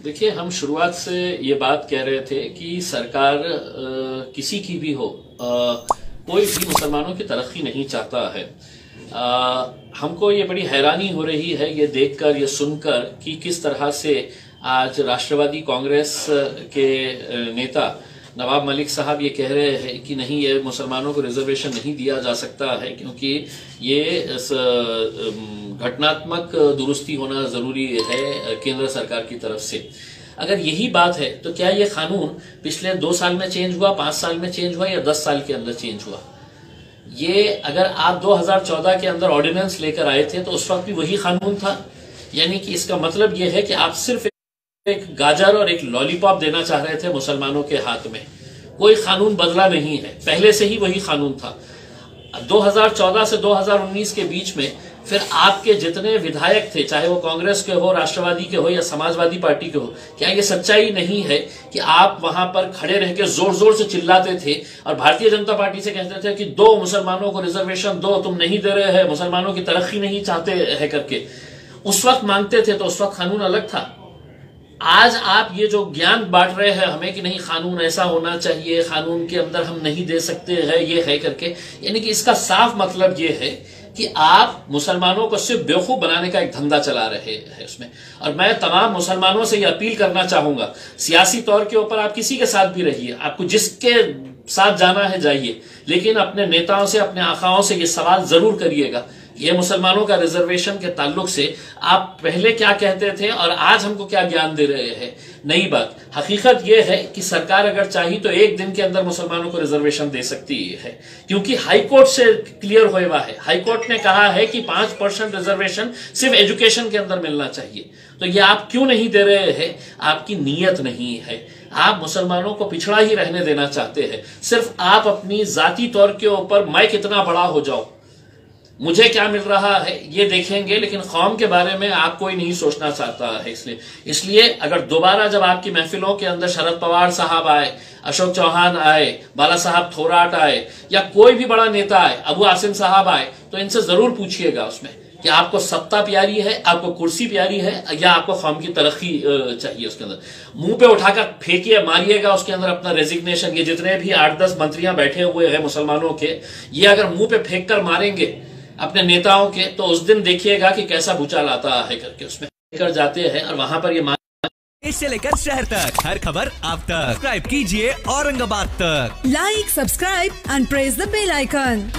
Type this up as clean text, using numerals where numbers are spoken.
देखिए, हम शुरुआत से ये बात कह रहे थे कि सरकार किसी की भी हो, कोई भी मुसलमानों की तरक्की नहीं चाहता है। हमको ये बड़ी हैरानी हो रही है ये देखकर, ये सुनकर कि किस तरह से आज राष्ट्रवादी कांग्रेस के नेता नवाब मलिक साहब ये कह रहे हैं कि नहीं, ये मुसलमानों को रिजर्वेशन नहीं दिया जा सकता है क्योंकि ये घटनात्मक दुरुस्ती होना जरूरी है केंद्र सरकार की तरफ से। अगर यही बात है तो क्या ये कानून पिछले 2 साल में चेंज हुआ, 5 साल में चेंज हुआ या 10 साल के अंदर चेंज हुआ? ये अगर आप 2014 के अंदर ऑर्डिनेंस लेकर आए थे तो उस वक्त भी वही कानून था। यानी कि इसका मतलब ये है कि आप सिर्फ एक गाजर और एक लॉलीपॉप देना चाह रहे थे मुसलमानों के हाथ में। कोई कानून बदला नहीं है, पहले से ही वही कानून था। 2014 से 2019 के बीच में फिर आपके जितने विधायक थे, चाहे वो कांग्रेस के हो, राष्ट्रवादी के हो या समाजवादी पार्टी के हो, क्या ये सच्चाई नहीं है कि आप वहां पर खड़े रह के जोर जोर से चिल्लाते थे और भारतीय जनता पार्टी से कहते थे कि दो मुसलमानों को रिजर्वेशन दो, तुम नहीं दे रहे हैं, मुसलमानों की तरक्की नहीं चाहते हैं करके उस वक्त मांगते थे, तो उस वक्त कानून अलग था। आज आप ये जो ज्ञान बांट रहे हैं हमें कि नहीं कानून ऐसा होना चाहिए, कानून के अंदर हम नहीं दे सकते हैं, ये है करके, यानी कि इसका साफ मतलब ये है कि आप मुसलमानों को सिर्फ बेवकूफ बनाने का एक धंधा चला रहे हैं उसमें। और मैं तमाम मुसलमानों से ये अपील करना चाहूंगा, सियासी तौर के ऊपर आप किसी के साथ भी रहिए, आपको जिसके साथ जाना है जाइए, लेकिन अपने नेताओं से, अपने आकाओं से ये सवाल जरूर करिएगा, ये मुसलमानों का रिजर्वेशन के ताल्लुक से आप पहले क्या कहते थे और आज हमको क्या ज्ञान दे रहे हैं। नई बात, हकीकत यह है कि सरकार अगर चाही तो एक दिन के अंदर मुसलमानों को रिजर्वेशन दे सकती है, क्योंकि हाईकोर्ट से क्लियर हुआ है। हाईकोर्ट ने कहा है कि 5% रिजर्वेशन सिर्फ एजुकेशन के अंदर मिलना चाहिए। तो ये आप क्यों नहीं दे रहे हैं? आपकी नीयत नहीं है, आप मुसलमानों को पिछड़ा ही रहने देना चाहते हैं। सिर्फ आप अपनी जाती तौर के ऊपर मैं कितना बड़ा हो जाऊं, मुझे क्या मिल रहा है ये देखेंगे, लेकिन कौम के बारे में आप कोई नहीं सोचना चाहता है। इसलिए अगर दोबारा जब आपकी महफिलों के अंदर शरद पवार साहब आए, अशोक चौहान आए, बाला साहब थोराट आए या कोई भी बड़ा नेता आए, अबू आसिम साहब आए, तो इनसे जरूर पूछिएगा उसमें कि आपको सत्ता प्यारी है, आपको कुर्सी प्यारी है या आपको कौम की तरक्की चाहिए। उसके अंदर मुंह पे उठाकर फेंकिए, मारिएगा उसके अंदर अपना रेजिग्नेशन। ये जितने भी 8-10 मंत्रियां बैठे हुए हैं मुसलमानों के, ये अगर मुंह पे फेंक कर मारेंगे अपने नेताओं के, तो उस दिन देखिएगा कि कैसा भूचाल आता है करके उसमें लेकर जाते हैं। और वहां पर ये इससे लेकर शहर तक हर खबर आप तक। सब्सक्राइब कीजिए औरंगाबाद तक। Like, subscribe and press the bell icon.